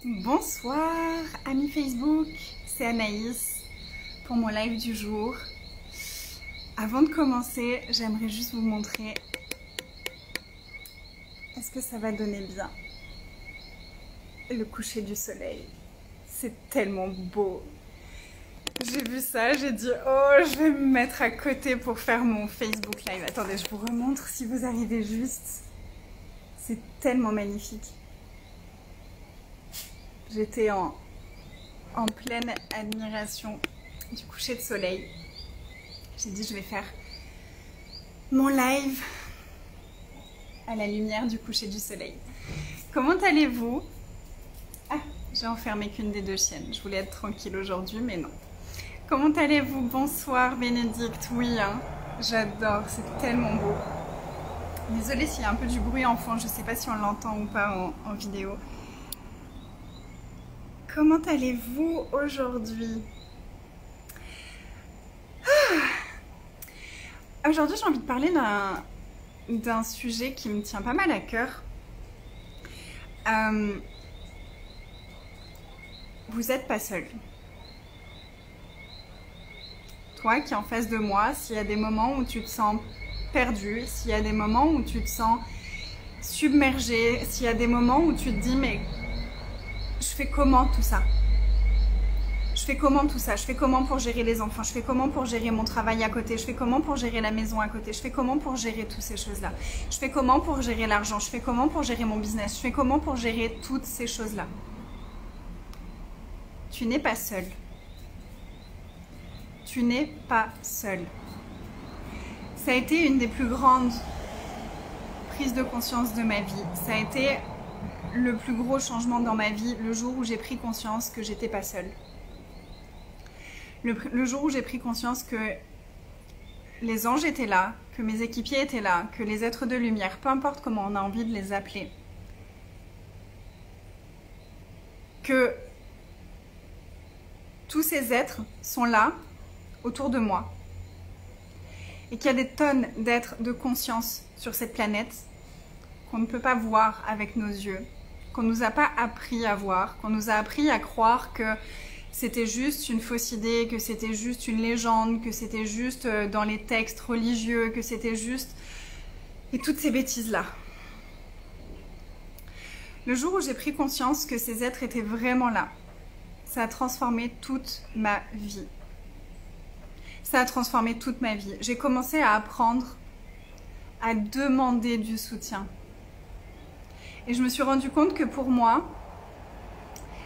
Bonsoir amis Facebook, c'est Anaïs pour mon live du jour. Avant de commencer, j'aimerais juste vous montrer. Est-ce que ça va donner bien? Le coucher du soleil, c'est tellement beau. J'ai vu ça, j'ai dit oh je vais me mettre à côté pour faire mon Facebook live. Attendez, je vous remontre si vous arrivez juste. C'est tellement magnifique. J'étais en pleine admiration du coucher de soleil. J'ai dit je vais faire mon live à la lumière du coucher du soleil. Comment allez-vous? Ah, j'ai enfermé qu'une des deux chiennes. Je voulais être tranquille aujourd'hui, mais non. Comment allez-vous? Bonsoir Bénédicte. Oui, hein, j'adore, c'est tellement beau. Désolée s'il y a un peu du bruit en fond, je ne sais pas si on l'entend ou pas en vidéo. Comment allez-vous aujourd'hui? Aujourd'hui, j'ai envie de parler d'un sujet qui me tient pas mal à cœur. Vous n'êtes pas seul. Toi qui es en face de moi, s'il y a des moments où tu te sens perdu, s'il y a des moments où tu te sens submergé, s'il y a des moments où tu te dis mais je fais comment tout ça? Je fais comment tout ça? Je fais comment pour gérer les enfants? Je fais comment pour gérer mon travail à côté? Je fais comment pour gérer la maison à côté? Je fais comment pour gérer toutes ces choses-là? Je fais comment pour gérer l'argent? Je fais comment pour gérer mon business? Je fais comment pour gérer toutes ces choses-là? Tu n'es pas seul. Tu n'es pas seul. Ça a été une des plus grandes prises de conscience de ma vie. Ça a été le plus gros changement dans ma vie, le jour où j'ai pris conscience que j'étais pas seule. Le jour où j'ai pris conscience que les anges étaient là, que mes équipiers étaient là, que les êtres de lumière, peu importe comment on a envie de les appeler, que tous ces êtres sont là, autour de moi, et qu'il y a des tonnes d'êtres de conscience sur cette planète qu'on ne peut pas voir avec nos yeux, qu'on ne nous a pas appris à voir, qu'on nous a appris à croire que c'était juste une fausse idée, que c'était juste une légende, que c'était juste dans les textes religieux, que c'était juste... et toutes ces bêtises-là. Le jour où j'ai pris conscience que ces êtres étaient vraiment là, ça a transformé toute ma vie. Ça a transformé toute ma vie. J'ai commencé à apprendre à demander du soutien. Et je me suis rendu compte que pour moi,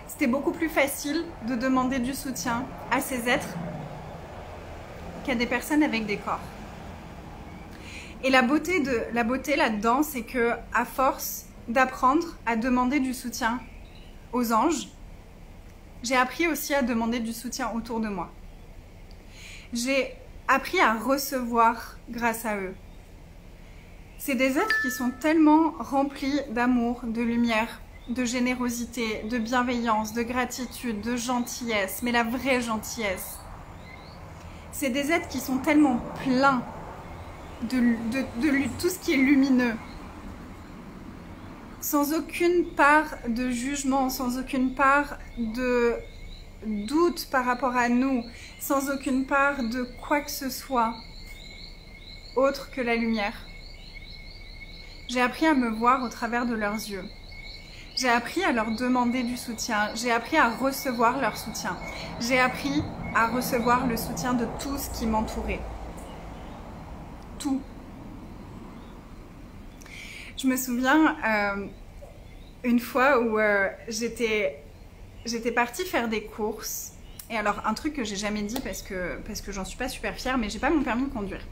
c'était beaucoup plus facile de demander du soutien à ces êtres qu'à des personnes avec des corps. Et la beauté là-dedans, c'est que à force d'apprendre à demander du soutien aux anges, j'ai appris aussi à demander du soutien autour de moi. J'ai appris à recevoir grâce à eux. C'est des êtres qui sont tellement remplis d'amour, de lumière, de générosité, de bienveillance, de gratitude, de gentillesse, mais la vraie gentillesse. C'est des êtres qui sont tellement pleins de tout ce qui est lumineux, sans aucune part de jugement, sans aucune part de doute par rapport à nous, sans aucune part de quoi que ce soit autre que la lumière. J'ai appris à me voir au travers de leurs yeux. J'ai appris à leur demander du soutien. J'ai appris à recevoir leur soutien. J'ai appris à recevoir le soutien de tout ce qui m'entourait. Tout. Je me souviens une fois où j'étais partie faire des courses. Et alors, un truc que j'ai jamais dit parce que j'en suis pas super fière, mais j'ai pas mon permis de conduire.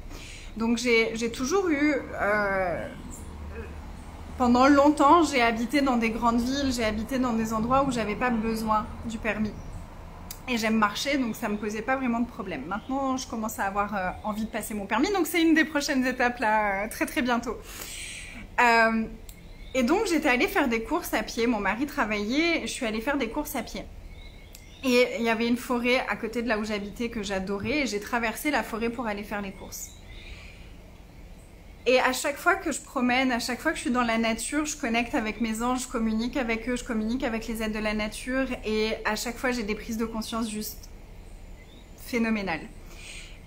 Donc, j'ai toujours eu... pendant longtemps, j'ai habité dans des grandes villes, j'ai habité dans des endroits où j'avais pas besoin du permis. Et j'aime marcher, donc ça me posait pas vraiment de problème. Maintenant, je commence à avoir envie de passer mon permis, donc c'est une des prochaines étapes là, très très bientôt. Et donc, j'étais allée faire des courses à pied. Mon mari travaillait, je suis allée faire des courses à pied. Et il y avait une forêt à côté de là où j'habitais que j'adorais, et j'ai traversé la forêt pour aller faire les courses. Et à chaque fois que je promène, à chaque fois que je suis dans la nature, je connecte avec mes anges, je communique avec eux, je communique avec les êtres de la nature. Et à chaque fois, j'ai des prises de conscience juste phénoménales.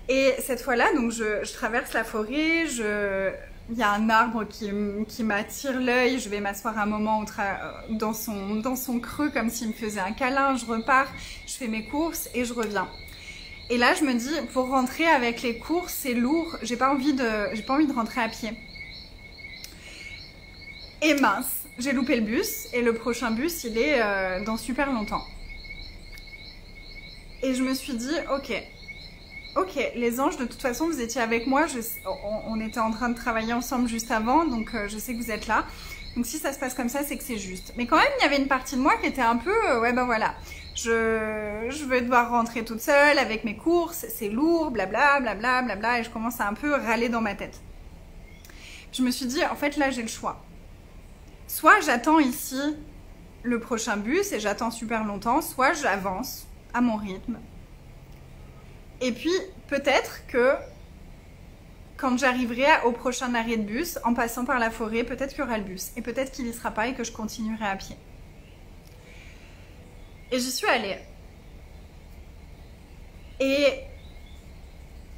Et cette fois-là, donc je traverse la forêt, il y a un arbre qui m'attire l'œil, je vais m'asseoir un moment dans son creux comme s'il me faisait un câlin, je repars, je fais mes courses et je reviens. Et là, je me dis, pour rentrer avec les courses, c'est lourd, j'ai pas envie de rentrer à pied. Et mince, j'ai loupé le bus et le prochain bus, il est dans super longtemps. Et je me suis dit, ok, les anges, de toute façon, vous étiez avec moi, on était en train de travailler ensemble juste avant, donc je sais que vous êtes là. Donc si ça se passe comme ça, c'est que c'est juste. Mais quand même, il y avait une partie de moi qui était un peu, ouais ben voilà, je vais devoir rentrer toute seule avec mes courses, c'est lourd, blabla, blabla, blabla, et je commence à un peu râler dans ma tête. Je me suis dit, en fait, là, j'ai le choix. Soit j'attends ici le prochain bus et j'attends super longtemps, soit j'avance à mon rythme. Et puis, peut-être que quand j'arriverai au prochain arrêt de bus, en passant par la forêt, peut-être qu'il y aura le bus. Et peut-être qu'il n'y sera pas et que je continuerai à pied. Et j'y suis allée. Et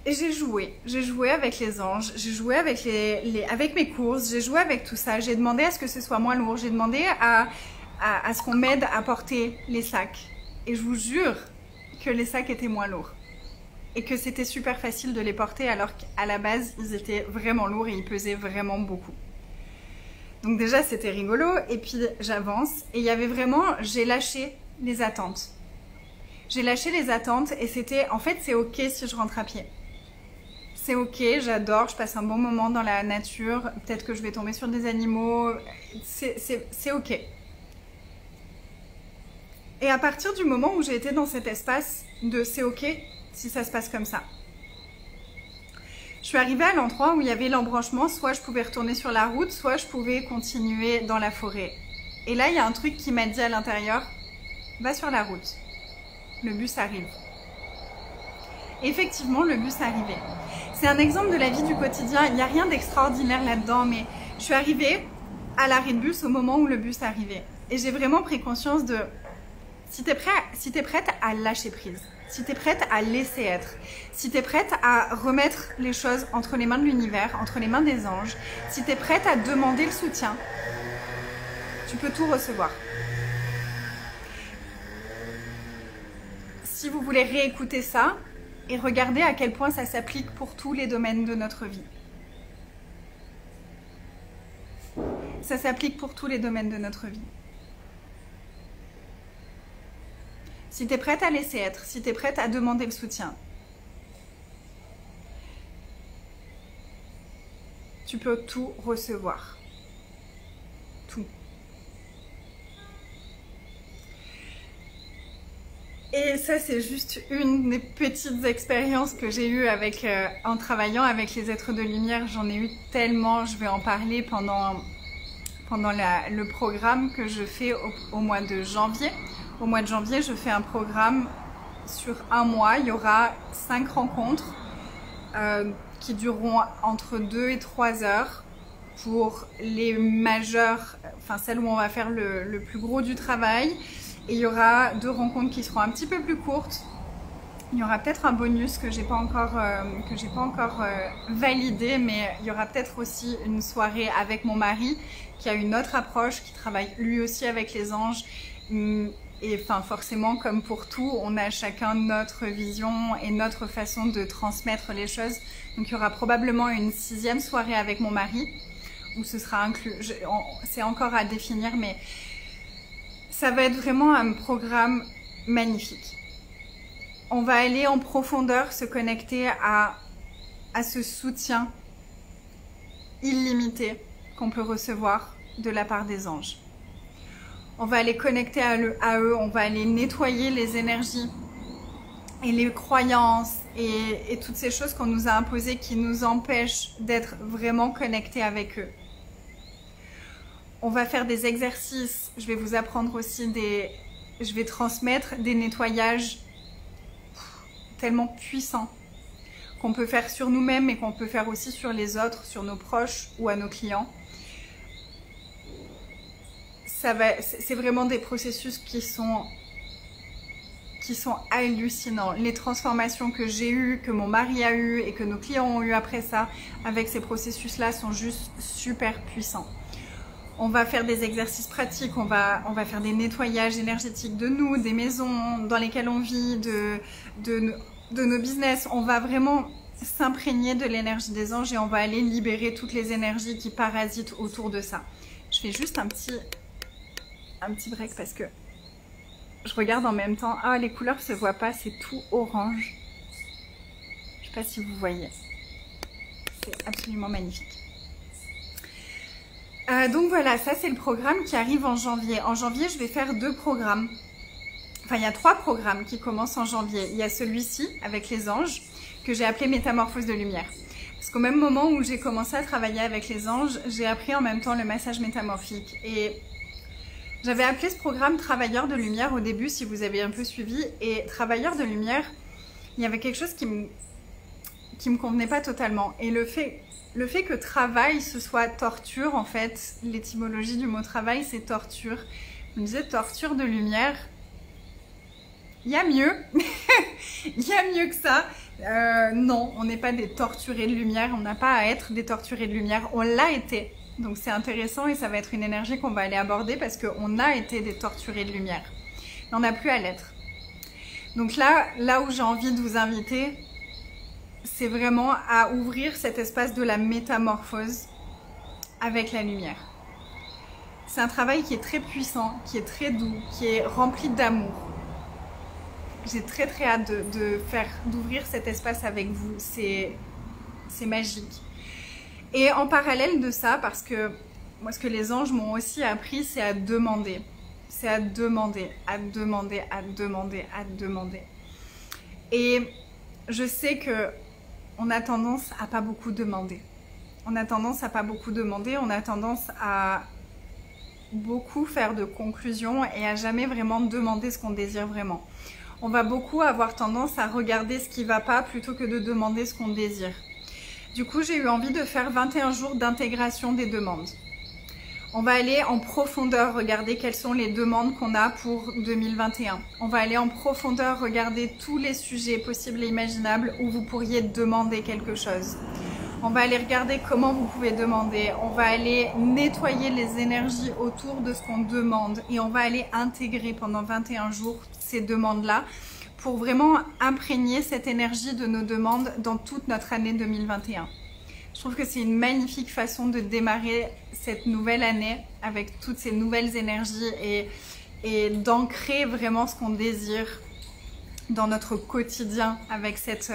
j'ai joué. J'ai joué avec les anges, j'ai joué avec, avec mes courses, j'ai joué avec tout ça. J'ai demandé à ce que ce soit moins lourd. J'ai demandé à ce qu'on m'aide à porter les sacs. Et je vous jure que les sacs étaient moins lourds. Et que c'était super facile de les porter alors qu'à la base, ils étaient vraiment lourds et ils pesaient vraiment beaucoup. Donc déjà, c'était rigolo. Et puis, j'avance. Et il y avait vraiment... J'ai lâché les attentes. J'ai lâché les attentes et c'était... En fait, c'est ok si je rentre à pied. C'est ok, j'adore, je passe un bon moment dans la nature. Peut-être que je vais tomber sur des animaux. C'est ok. Et à partir du moment où j'ai été dans cet espace de c'est ok si ça se passe comme ça. Je suis arrivée à l'endroit où il y avait l'embranchement, soit je pouvais retourner sur la route, soit je pouvais continuer dans la forêt. Et là, il y a un truc qui m'a dit à l'intérieur, va sur la route, le bus arrive. Et effectivement, le bus arrivait. C'est un exemple de la vie du quotidien, il n'y a rien d'extraordinaire là-dedans, mais je suis arrivée à l'arrêt de bus au moment où le bus arrivait. Et j'ai vraiment pris conscience de, si tu es prête à lâcher prise, si tu es prête à laisser être, si tu es prête à remettre les choses entre les mains de l'univers, entre les mains des anges, si tu es prête à demander le soutien, tu peux tout recevoir. Si vous voulez réécouter ça et regarder à quel point ça s'applique pour tous les domaines de notre vie. Ça s'applique pour tous les domaines de notre vie. Si tu es prête à laisser être, si tu es prête à demander le soutien, tu peux tout recevoir. Tout. Et ça, c'est juste une des petites expériences que j'ai eues en travaillant avec les êtres de lumière. J'en ai eu tellement, je vais en parler pendant le programme que je fais au mois de janvier. Au mois de janvier, je fais un programme sur un mois. Il y aura 5 rencontres qui dureront entre 2 et 3 heures pour les majeures, enfin celles où on va faire le plus gros du travail. Et il y aura 2 rencontres qui seront un petit peu plus courtes. Il y aura peut-être un bonus que j'ai pas encore validé, mais il y aura peut-être aussi une soirée avec mon mari qui a une autre approche, qui travaille lui aussi avec les anges. Et enfin, forcément, comme pour tout, on a chacun notre vision et notre façon de transmettre les choses. Donc, il y aura probablement une 6e soirée avec mon mari, où ce sera inclus. C'est encore à définir, mais ça va être vraiment un programme magnifique. On va aller en profondeur se connecter à ce soutien illimité qu'on peut recevoir de la part des anges. On va aller connecter à eux, on va aller nettoyer les énergies et les croyances et toutes ces choses qu'on nous a imposées qui nous empêchent d'être vraiment connectés avec eux. On va faire des exercices, je vais vous apprendre aussi je vais transmettre des nettoyages tellement puissants. qu'on peut faire sur nous-mêmes et qu'on peut faire aussi sur les autres, sur nos proches ou à nos clients. C'est vraiment des processus qui sont hallucinants. Les transformations que j'ai eues, que mon mari a eues et que nos clients ont eues après ça, avec ces processus-là, sont juste super puissants. On va faire des exercices pratiques, on va faire des nettoyages énergétiques de nous, des maisons dans lesquelles on vit, de nos business. On va vraiment s'imprégner de l'énergie des anges et on va aller libérer toutes les énergies qui parasitent autour de ça. Je fais juste un petit break parce que je regarde en même temps. Ah, les couleurs se voient pas, c'est tout orange. Je sais pas si vous voyez. C'est absolument magnifique. Donc voilà, ça c'est le programme qui arrive en janvier. En janvier, je vais faire 2 programmes. Enfin, il y a 3 programmes qui commencent en janvier. Il y a celui-ci avec les anges que j'ai appelé Métamorphose de lumière. Parce qu'au même moment où j'ai commencé à travailler avec les anges, j'ai appris en même temps le massage métamorphique. Et j'avais appelé ce programme Travailleur de lumière au début, si vous avez un peu suivi. Et Travailleur de lumière, il y avait quelque chose qui me convenait pas totalement. Et le fait que travail, ce soit torture, en fait, l'étymologie du mot travail, c'est torture. Je me disais torture de lumière, il y a mieux, il y a mieux que ça. Non, on n'est pas des torturés de lumière, on n'a pas à être des torturés de lumière, on l'a été. Donc c'est intéressant et ça va être une énergie qu'on va aller aborder parce qu'on a été des torturés de lumière. Mais on n'a plus à l'être. Donc là où j'ai envie de vous inviter, c'est vraiment à ouvrir cet espace de la métamorphose avec la lumière. C'est un travail qui est très puissant, qui est très doux, qui est rempli d'amour. J'ai très hâte d'ouvrir cet espace avec vous. C'est magique. Et en parallèle de ça, parce que moi ce que les anges m'ont aussi appris, c'est à demander. C'est à demander, à demander, à demander, à demander. Et je sais que on a tendance à pas beaucoup demander. On a tendance à pas beaucoup demander, on a tendance à beaucoup faire de conclusions et à jamais vraiment demander ce qu'on désire vraiment. On va beaucoup avoir tendance à regarder ce qui va pas plutôt que de demander ce qu'on désire. Du coup, j'ai eu envie de faire 21 jours d'intégration des demandes. On va aller en profondeur regarder quelles sont les demandes qu'on a pour 2021. On va aller en profondeur regarder tous les sujets possibles et imaginables où vous pourriez demander quelque chose. On va aller regarder comment vous pouvez demander. On va aller nettoyer les énergies autour de ce qu'on demande et on va aller intégrer pendant 21 jours ces demandes-là pour vraiment imprégner cette énergie de nos demandes dans toute notre année 2021. Je trouve que c'est une magnifique façon de démarrer cette nouvelle année avec toutes ces nouvelles énergies et d'ancrer vraiment ce qu'on désire dans notre quotidien avec cette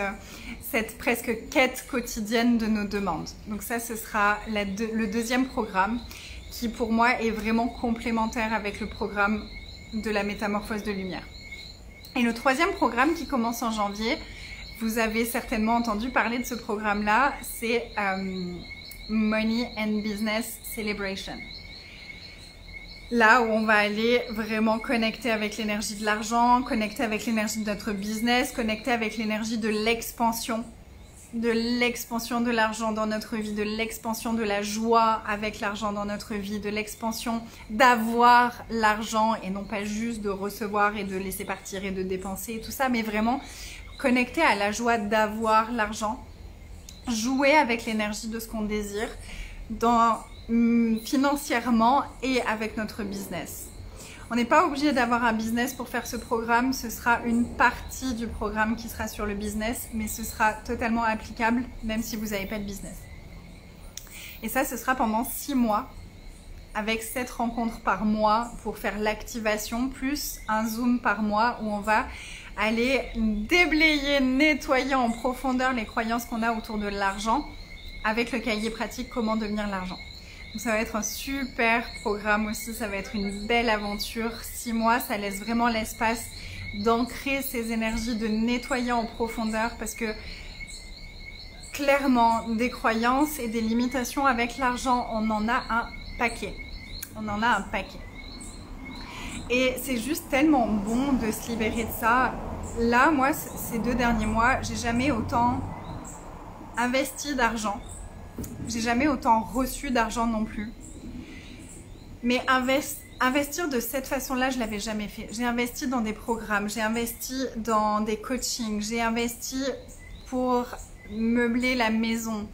presque quête quotidienne de nos demandes. Donc ça, ce sera le deuxième programme qui pour moi est vraiment complémentaire avec le programme de la métamorphose de lumière. Et le troisième programme qui commence en janvier, vous avez certainement entendu parler de ce programme-là, c'est Money and Business Celebration. Là où on va aller vraiment connecter avec l'énergie de l'argent, connecter avec l'énergie de notre business, connecter avec l'énergie de l'expansion de l'argent dans notre vie, de l'expansion de la joie avec l'argent dans notre vie, de l'expansion d'avoir l'argent et non pas juste de recevoir et de laisser partir et de dépenser et tout ça, mais vraiment connecter à la joie d'avoir l'argent, jouer avec l'énergie de ce qu'on désire financièrement et avec notre business. On n'est pas obligé d'avoir un business pour faire ce programme, ce sera une partie du programme qui sera sur le business, mais ce sera totalement applicable même si vous n'avez pas de business. Et ça, ce sera pendant 6 mois, avec 7 rencontres par mois pour faire l'activation, plus un Zoom par mois où on va aller déblayer, nettoyer en profondeur les croyances qu'on a autour de l'argent avec le cahier pratique Comment devenir l'argent. Donc ça va être un super programme aussi, ça va être une belle aventure. 6 mois, ça laisse vraiment l'espace d'ancrer ces énergies, de nettoyer en profondeur parce que clairement, des croyances et des limitations avec l'argent, on en a un paquet. On en a un paquet. Et c'est juste tellement bon de se libérer de ça. Là, moi, ces 2 derniers mois, j'ai jamais autant investi d'argent. J'ai jamais autant reçu d'argent non plus. Mais investir de cette façon-là, je l'avais jamais fait. J'ai investi dans des programmes, j'ai investi dans des coachings, j'ai investi pour meubler la maison.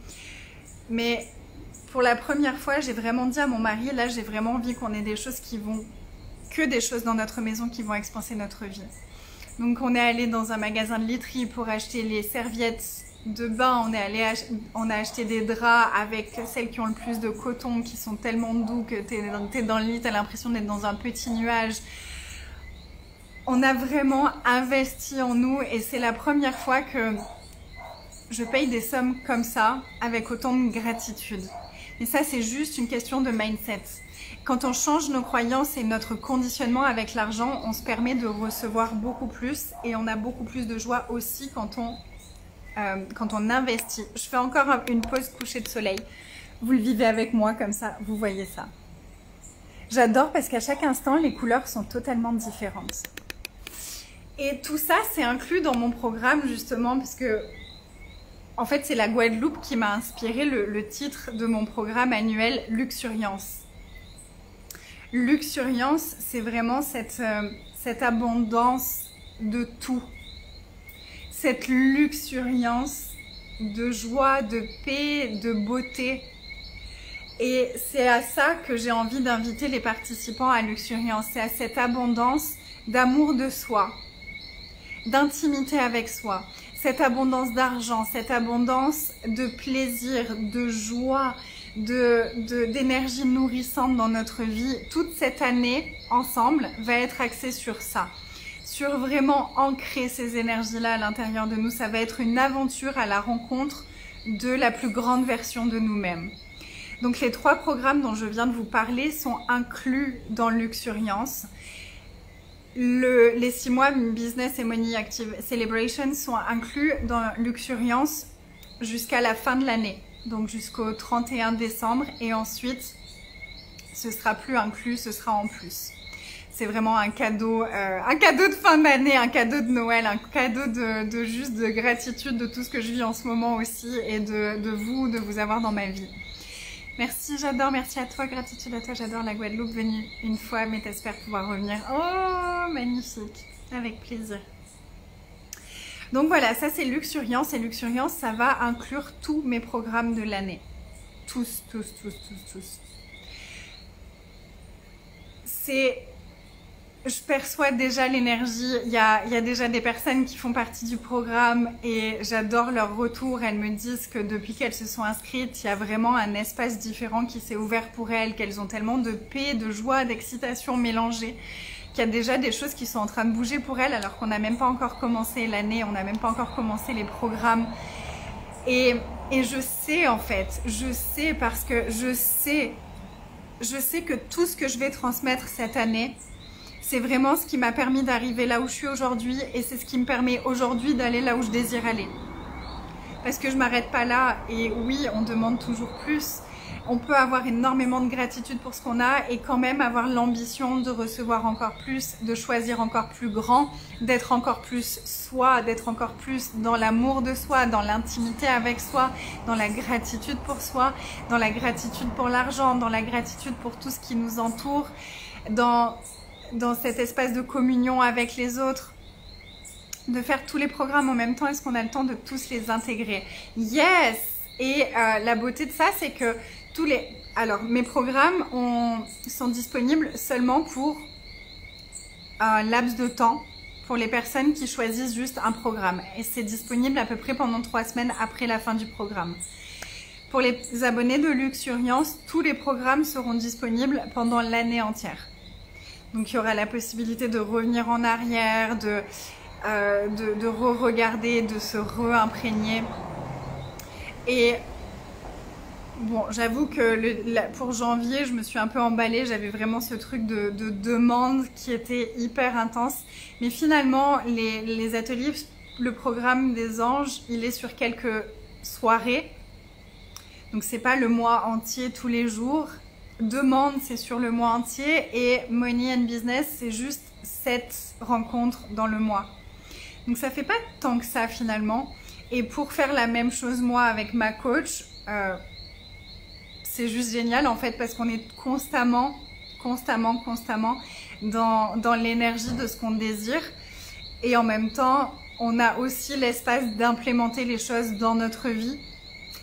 Mais pour la première fois, j'ai vraiment dit à mon mari, là j'ai vraiment envie qu'on ait des choses qui vont, que des choses dans notre maison qui vont expanser notre vie. Donc on est allé dans un magasin de literie pour acheter les serviettes de bain, on a acheté des draps avec celles qui ont le plus de coton, qui sont tellement doux que t'es dans le lit, t'as l'impression d'être dans un petit nuage. On a vraiment investi en nous et c'est la première fois que je paye des sommes comme ça avec autant de gratitude. Et ça, c'est juste une question de mindset. Quand on change nos croyances et notre conditionnement avec l'argent, on se permet de recevoir beaucoup plus et on a beaucoup plus de joie aussi quand on investit. Je fais encore une pause coucher de soleil. Vous le vivez avec moi comme ça, vous voyez ça. J'adore parce qu'à chaque instant, les couleurs sont totalement différentes. Et tout ça, c'est inclus dans mon programme justement parce que en fait, c'est la Guadeloupe qui m'a inspiré le titre de mon programme annuel Luxuriance. Luxuriance, c'est vraiment cette abondance de tout. Cette luxuriance de joie, de paix, de beauté. Et c'est à ça que j'ai envie d'inviter les participants à Luxuriance. C'est à cette abondance d'amour de soi, d'intimité avec soi. Cette abondance d'argent, cette abondance de plaisir, de joie, d'énergie nourrissante dans notre vie. Toute cette année, ensemble, va être axée sur ça. Sur vraiment ancrer ces énergies-là à l'intérieur de nous. Ça va être une aventure à la rencontre de la plus grande version de nous-mêmes. Donc les 3 programmes dont je viens de vous parler sont inclus dans Luxuriance. Les 6 mois Business et Money Active Celebration sont inclus dans Luxuriance jusqu'à la fin de l'année, donc jusqu'au 31 décembre et ensuite ce sera plus inclus, ce sera en plus. C'est vraiment un cadeau de fin d'année, un cadeau de Noël, un cadeau juste de gratitude de tout ce que je vis en ce moment aussi et de vous avoir dans ma vie. Merci, j'adore, merci à toi, gratitude à toi, j'adore la Guadeloupe, venue une fois, mais t'espères pouvoir revenir. Oh, magnifique, avec plaisir. Donc voilà, ça c'est Luxuriance, et Luxuriance, ça va inclure tous mes programmes de l'année. Tous. Je perçois déjà l'énergie, il y a déjà des personnes qui font partie du programme et j'adore leur retour. Elles me disent que depuis qu'elles se sont inscrites, il y a vraiment un espace différent qui s'est ouvert pour elles, qu'elles ont tellement de paix, de joie, d'excitation mélangée, qu'il y a déjà des choses qui sont en train de bouger pour elles alors qu'on n'a même pas encore commencé l'année, on n'a même pas encore commencé les programmes. Et je sais en fait, je sais parce que je sais que tout ce que je vais transmettre cette année, c'est vraiment ce qui m'a permis d'arriver là où je suis aujourd'hui et c'est ce qui me permet aujourd'hui d'aller là où je désire aller. Parce que je m'arrête pas là et oui, on demande toujours plus. On peut avoir énormément de gratitude pour ce qu'on a et quand même avoir l'ambition de recevoir encore plus, de choisir encore plus grand, d'être encore plus soi, d'être encore plus dans l'amour de soi, dans l'intimité avec soi, dans la gratitude pour soi, dans la gratitude pour l'argent, dans la gratitude pour tout ce qui nous entoure, dans cet espace de communion avec les autres, de faire tous les programmes en même temps. Est-ce qu'on a le temps de tous les intégrer? Yes! Et la beauté de ça, c'est que alors, mes programmes sont disponibles seulement pour un laps de temps pour les personnes qui choisissent juste un programme. Et c'est disponible à peu près pendant 3 semaines après la fin du programme. Pour les abonnés de Luxuriance, tous les programmes seront disponibles pendant l'année entière. Donc il y aura la possibilité de revenir en arrière, de re-regarder, de se re-imprégner. Et bon, j'avoue que pour janvier, je me suis un peu emballée. J'avais vraiment ce truc de demande qui était hyper intense. Mais finalement, les ateliers, le programme des anges, il est sur quelques soirées. Donc c'est pas le mois entier tous les jours. Demande, c'est sur le mois entier. Et Money and Business, c'est juste 7 rencontres dans le mois. Donc ça fait pas tant que ça finalement. Et pour faire la même chose moi avec ma coach, c'est juste génial en fait parce qu'on est constamment dans l'énergie de ce qu'on désire. Et en même temps, on a aussi l'espace d'implémenter les choses dans notre vie.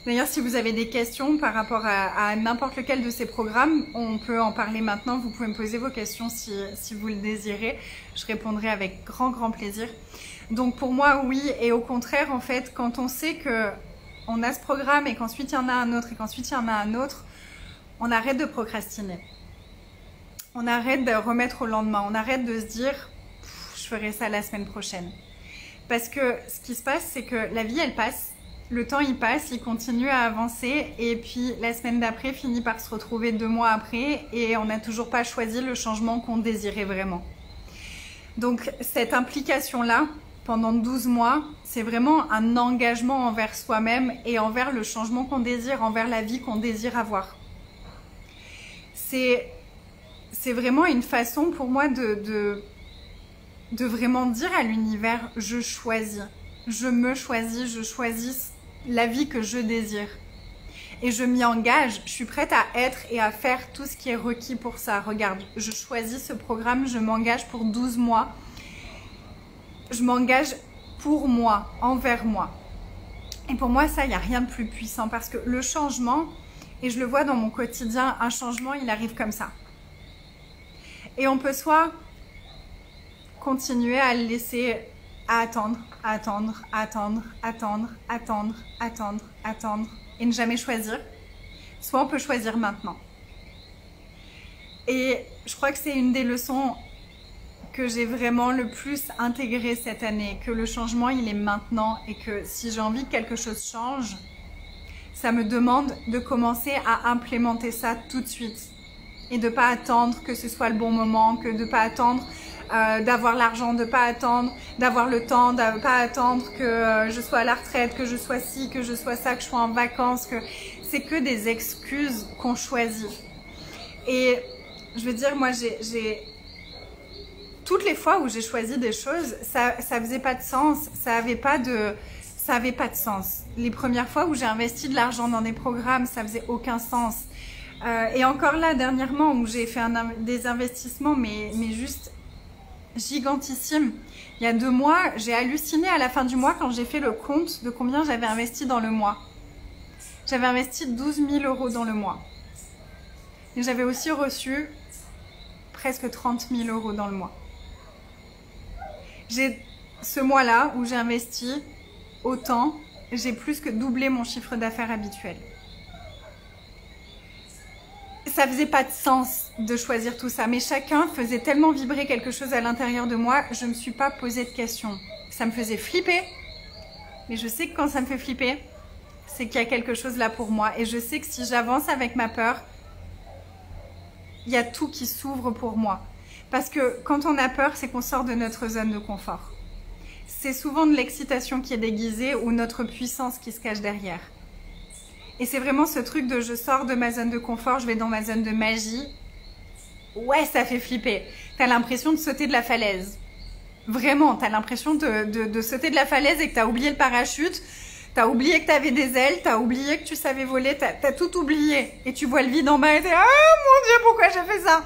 D'ailleurs, si vous avez des questions par rapport à n'importe lequel de ces programmes, on peut en parler maintenant. Vous pouvez me poser vos questions si vous le désirez. Je répondrai avec grand plaisir. Donc pour moi, oui. Et au contraire, en fait, quand on sait que on a ce programme et qu'ensuite il y en a un autre et qu'ensuite il y en a un autre, on arrête de procrastiner. On arrête de remettre au lendemain. On arrête de se dire « je ferai ça la semaine prochaine ». Parce que ce qui se passe, c'est que la vie, elle passe. Le temps, il passe, il continue à avancer. Et puis, la semaine d'après finit par se retrouver 2 mois après. Et on n'a toujours pas choisi le changement qu'on désirait vraiment. Donc, cette implication-là, pendant 12 mois, c'est vraiment un engagement envers soi-même et envers le changement qu'on désire, envers la vie qu'on désire avoir. C'est vraiment une façon pour moi de vraiment dire à l'univers, je choisis, je me choisis, je choisis la vie que je désire. Et je m'y engage, je suis prête à être et à faire tout ce qui est requis pour ça. Regarde, je choisis ce programme, je m'engage pour 12 mois. Je m'engage pour moi, envers moi. Et pour moi, ça, il n'y a rien de plus puissant parce que le changement, et je le vois dans mon quotidien, un changement, il arrive comme ça. Et on peut soit continuer à le laisser attendre et ne jamais choisir. Soit on peut choisir maintenant. Et je crois que c'est une des leçons que j'ai vraiment le plus intégré cette année, que le changement il est maintenant et que si j'ai envie que quelque chose change, ça me demande de commencer à implémenter ça tout de suite et de pas attendre que ce soit le bon moment, que de pas attendre d'avoir l'argent, de pas attendre d'avoir le temps, de pas attendre que je sois à la retraite, que je sois ci, que je sois ça, que je sois en vacances, que c'est que des excuses qu'on choisit. Et je veux dire, moi j'ai toutes les fois où j'ai choisi des choses, ça faisait pas de sens, ça avait pas de sens. Les premières fois où j'ai investi de l'argent dans des programmes, ça faisait aucun sens. Et encore là, dernièrement, où j'ai fait des investissements, mais juste gigantissimes. Il y a 2 mois, j'ai halluciné à la fin du mois quand j'ai fait le compte de combien j'avais investi dans le mois. J'avais investi 12 000 € dans le mois. Et j'avais aussi reçu presque 30 000 € dans le mois. J'ai ce mois-là où j'ai investi autant, j'ai plus que doublé mon chiffre d'affaires habituel. Ça faisait pas de sens de choisir tout ça, mais chacun faisait tellement vibrer quelque chose à l'intérieur de moi, je me suis pas posé de questions. Ça me faisait flipper, mais je sais que quand ça me fait flipper, c'est qu'il y a quelque chose là pour moi. Et je sais que si j'avance avec ma peur, il y a tout qui s'ouvre pour moi. Parce que quand on a peur, c'est qu'on sort de notre zone de confort. C'est souvent de l'excitation qui est déguisée ou notre puissance qui se cache derrière. Et c'est vraiment ce truc de je sors de ma zone de confort, je vais dans ma zone de magie. Ouais, ça fait flipper. T'as l'impression de sauter de la falaise. Vraiment, t'as l'impression de sauter de la falaise et que t'as oublié le parachute, t'as oublié que t'avais des ailes, t'as oublié que tu savais voler, t'as tout oublié. Et tu vois le vide en bas et t'es « Ah mon Dieu, pourquoi j'ai fait ça ?»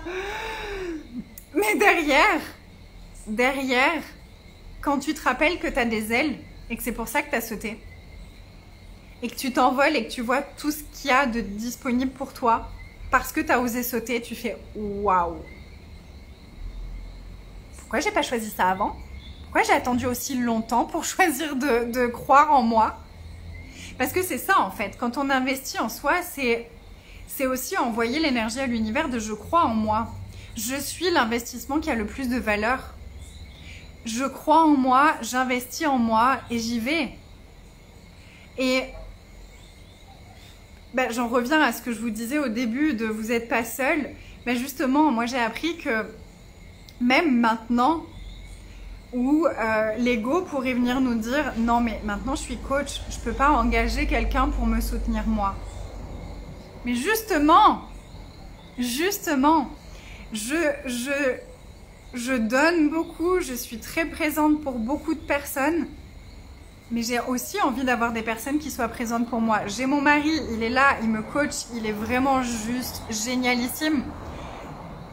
Mais derrière, quand tu te rappelles que t'as des ailes et que c'est pour ça que t'as sauté, et que tu t'envoles et que tu vois tout ce qu'il y a de disponible pour toi, parce que tu as osé sauter, tu fais « Waouh ! Pourquoi j'ai pas choisi ça avant? Pourquoi j'ai attendu aussi longtemps pour choisir de croire en moi ?» Parce que c'est ça en fait, quand on investit en soi, c'est aussi envoyer l'énergie à l'univers de « Je crois en moi ». Je suis l'investissement qui a le plus de valeur. Je crois en moi, j'investis en moi et j'y vais. Et ben, j'en reviens à ce que je vous disais au début de vous n'êtes pas seul. Ben justement, moi j'ai appris que même maintenant où l'ego pourrait venir nous dire non mais maintenant je suis coach, je peux pas engager quelqu'un pour me soutenir moi. Mais justement, je donne beaucoup, je suis très présente pour beaucoup de personnes Mais j'ai aussi envie d'avoir des personnes qui soient présentes pour moi. J'ai mon mari, il est là, il me coach, il est vraiment juste génialissime.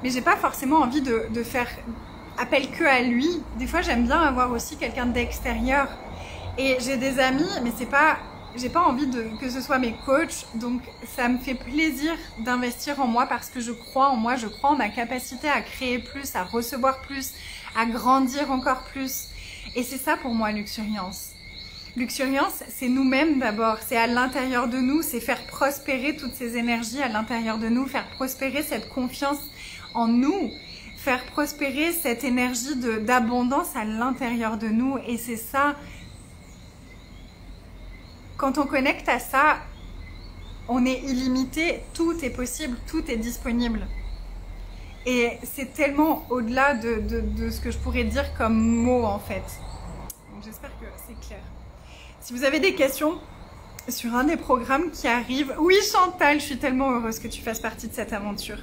Mais j'ai pas forcément envie de faire appel que à lui. Des fois, j'aime bien avoir aussi quelqu'un d'extérieur. Et j'ai des amis, mais c'est pas, j'ai pas envie que ce soit mes coachs. Donc, ça me fait plaisir d'investir en moi parce que je crois en moi, je crois en ma capacité à créer plus, à recevoir plus, à grandir encore plus. Et c'est ça pour moi, Luxuriance. Luxuriance, c'est nous-mêmes d'abord, c'est à l'intérieur de nous, c'est faire prospérer toutes ces énergies à l'intérieur de nous, faire prospérer cette confiance en nous, faire prospérer cette énergie d'abondance à l'intérieur de nous. Et c'est ça, quand on connecte à ça, on est illimité, tout est possible, tout est disponible. Et c'est tellement au-delà de ce que je pourrais dire comme mot en fait. J'espère que c'est clair. Si vous avez des questions sur un des programmes qui arrivent, oui Chantal, je suis tellement heureuse que tu fasses partie de cette aventure.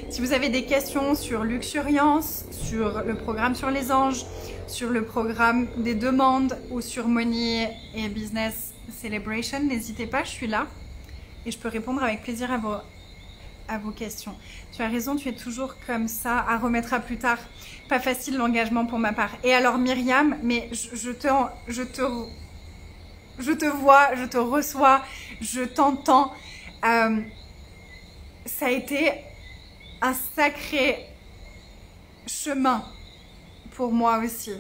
Si vous avez des questions sur Luxuriance, sur le programme sur les anges, sur le programme des demandes ou sur Money et Business Celebration, n'hésitez pas, je suis là et je peux répondre avec plaisir à vos questions. Tu as raison, tu es toujours comme ça, à remettre à plus tard. Pas facile l'engagement pour ma part. Et alors Myriam, mais je te vois, je te reçois, je t'entends. Ça a été un sacré chemin pour moi aussi.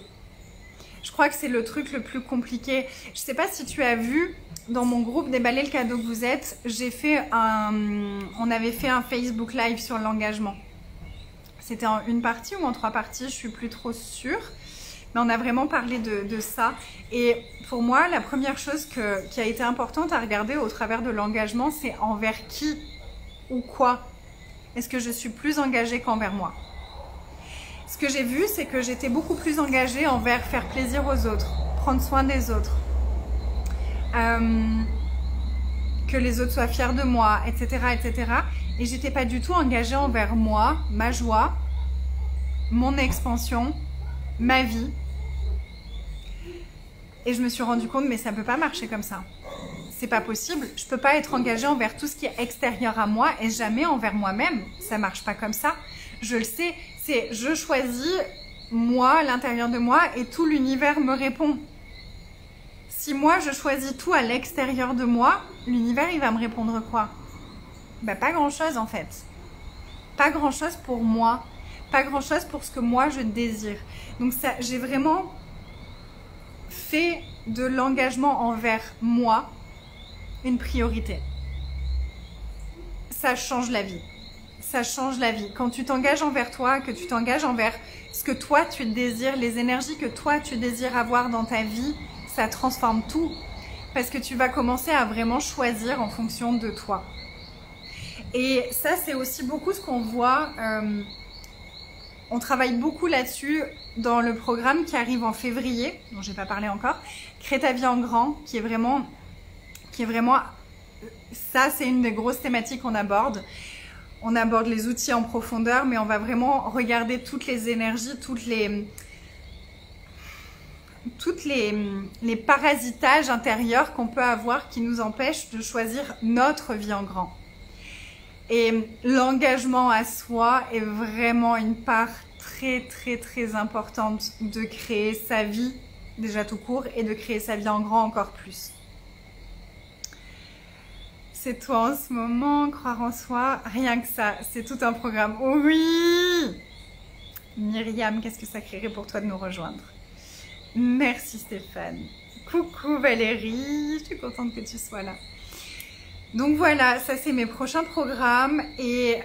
Je crois que c'est le truc le plus compliqué. Je sais pas si tu as vu dans mon groupe Déballez le cadeau que vous êtes, on avait fait un Facebook Live sur l'engagement. C'était en une partie ou en 3 parties, je suis plus trop sûre. Mais on a vraiment parlé de ça. Et pour moi, la première chose qui a été importante à regarder au travers de l'engagement, c'est envers qui ou quoi est-ce que je suis plus engagée qu'envers moi. Ce que j'ai vu, c'est que j'étais beaucoup plus engagée envers faire plaisir aux autres, prendre soin des autres, que les autres soient fiers de moi, etc. etc. Et j'étais pas du tout engagée envers moi, ma joie, mon expansion, ma vie. Et je me suis rendu compte, mais ça peut pas marcher comme ça. C'est pas possible. Je peux pas être engagée envers tout ce qui est extérieur à moi et jamais envers moi-même. Ça marche pas comme ça. Je le sais. C'est je choisis moi, à l'intérieur de moi et tout l'univers me répond. Si moi je choisis tout à l'extérieur de moi, l'univers il va me répondre quoi? Ben, pas grand chose en fait. Pas grand chose pour moi. Pas grand chose pour ce que moi je désire. Donc ça, j'ai vraiment fait de l'engagement envers moi une priorité. Ça change la vie. Ça change la vie. Quand tu t'engages envers toi, que tu t'engages envers ce que toi tu désires, les énergies que toi tu désires avoir dans ta vie, ça transforme tout. Parce que tu vas commencer à vraiment choisir en fonction de toi. Et ça, c'est aussi beaucoup ce qu'on voit. On travaille beaucoup là-dessus dans le programme qui arrive en février, dont je n'ai pas parlé encore, Crée ta vie en grand, qui est vraiment ça, c'est une des grosses thématiques qu'on aborde. On aborde les outils en profondeur, mais on va vraiment regarder toutes les énergies, toutes les parasitages intérieurs qu'on peut avoir qui nous empêchent de choisir notre vie en grand. Et l'engagement à soi est vraiment une part très très très importante de créer sa vie, déjà tout court, et de créer sa vie en grand encore plus. C'est toi en ce moment, croire en soi, rien que ça, c'est tout un programme. Oh oui! Myriam, qu'est-ce que ça créerait pour toi de nous rejoindre? Merci Stéphane. Coucou Valérie, je suis contente que tu sois là. Donc voilà, ça c'est mes prochains programmes et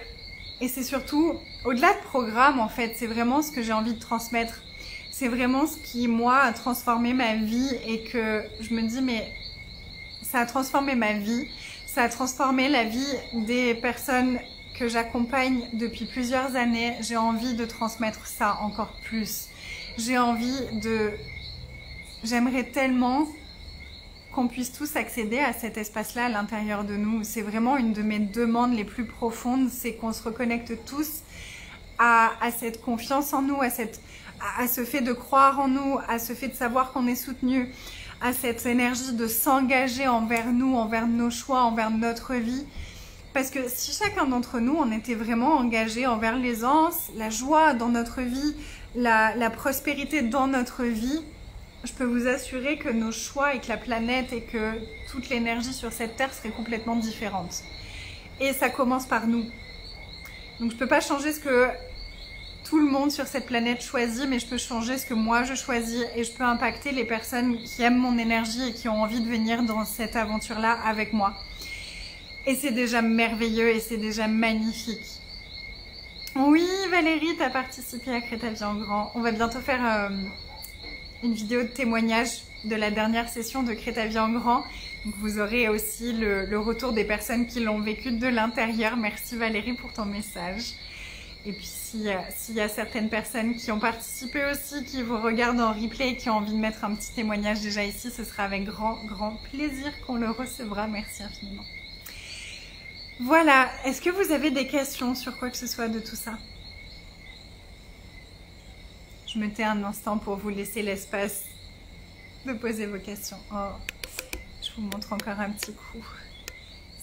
c'est surtout, au-delà de programme en fait, c'est vraiment ce que j'ai envie de transmettre. C'est vraiment ce qui, moi, a transformé ma vie et que je me dis, mais ça a transformé ma vie, ça a transformé la vie des personnes que j'accompagne depuis plusieurs années. J'ai envie de transmettre ça encore plus. J'aimerais tellement qu'on puisse tous accéder à cet espace-là à l'intérieur de nous. C'est vraiment une de mes demandes les plus profondes, c'est qu'on se reconnecte tous à cette confiance en nous, à ce fait de croire en nous, à ce fait de savoir qu'on est soutenu, à cette énergie de s'engager envers nous, envers nos choix, envers notre vie. Parce que si chacun d'entre nous, on était vraiment engagé envers l'aisance, la joie dans notre vie, la prospérité dans notre vie, je peux vous assurer que nos choix et que la planète et que toute l'énergie sur cette terre serait complètement différente. Et ça commence par nous. Donc je peux pas changer ce que tout le monde sur cette planète choisit, mais je peux changer ce que moi je choisis et je peux impacter les personnes qui aiment mon énergie et qui ont envie de venir dans cette aventure-là avec moi. Et c'est déjà merveilleux et c'est déjà magnifique. Oui, Valérie, tu as participé à Crée ta vie en grand. On va bientôt faire une vidéo de témoignage de la dernière session de Crée ta vie en grand. Donc vous aurez aussi le retour des personnes qui l'ont vécu de l'intérieur. Merci Valérie pour ton message. Et puis s'il y a certaines personnes qui ont participé aussi, qui vous regardent en replay et qui ont envie de mettre un petit témoignage déjà ici, ce sera avec grand plaisir qu'on le recevra. Merci infiniment. Voilà, est-ce que vous avez des questions sur quoi que ce soit de tout ça? Je me tais un instant pour vous laisser l'espace de poser vos questions. Oh, je vous montre encore un petit coup.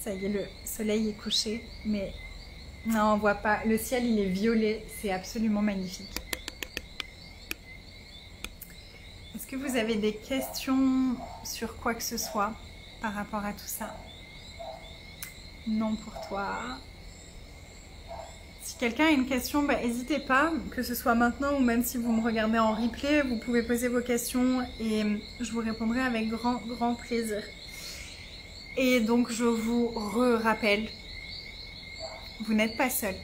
Ça y est, le soleil est couché, mais non, on voit pas. Le ciel, il est violet, c'est absolument magnifique. Est-ce que vous avez des questions sur quoi que ce soit par rapport à tout ça? Non pour toi. Si quelqu'un a une question, n'hésitez pas, que ce soit maintenant ou même si vous me regardez en replay, vous pouvez poser vos questions et je vous répondrai avec grand plaisir. Et donc je vous rappelle, vous n'êtes pas seul.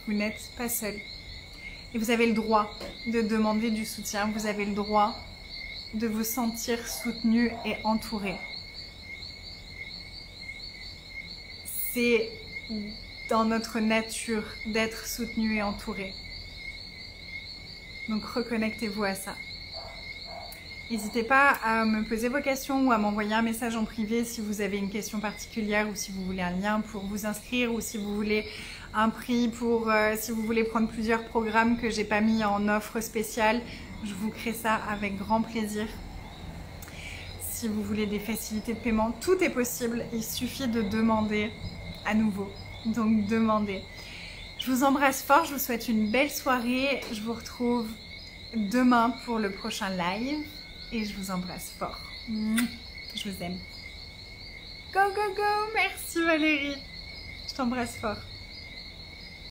Vous n'êtes pas seul. Et vous avez le droit de demander du soutien, vous avez le droit de vous sentir soutenu et entouré. C'est dans notre nature d'être soutenu et entouré. Donc reconnectez-vous à ça. N'hésitez pas à me poser vos questions ou à m'envoyer un message en privé si vous avez une question particulière ou si vous voulez un lien pour vous inscrire ou si vous voulez un prix pour si vous voulez prendre plusieurs programmes que j'ai pas mis en offre spéciale. Je vous crée ça avec grand plaisir. Si vous voulez des facilités de paiement, tout est possible. Il suffit de demander à nouveau. Donc demandez. Je vous embrasse fort, je vous souhaite une belle soirée. Je vous retrouve demain pour le prochain live et je vous embrasse fort. Je vous aime. Go, go, go! Merci Valérie. Je t'embrasse fort.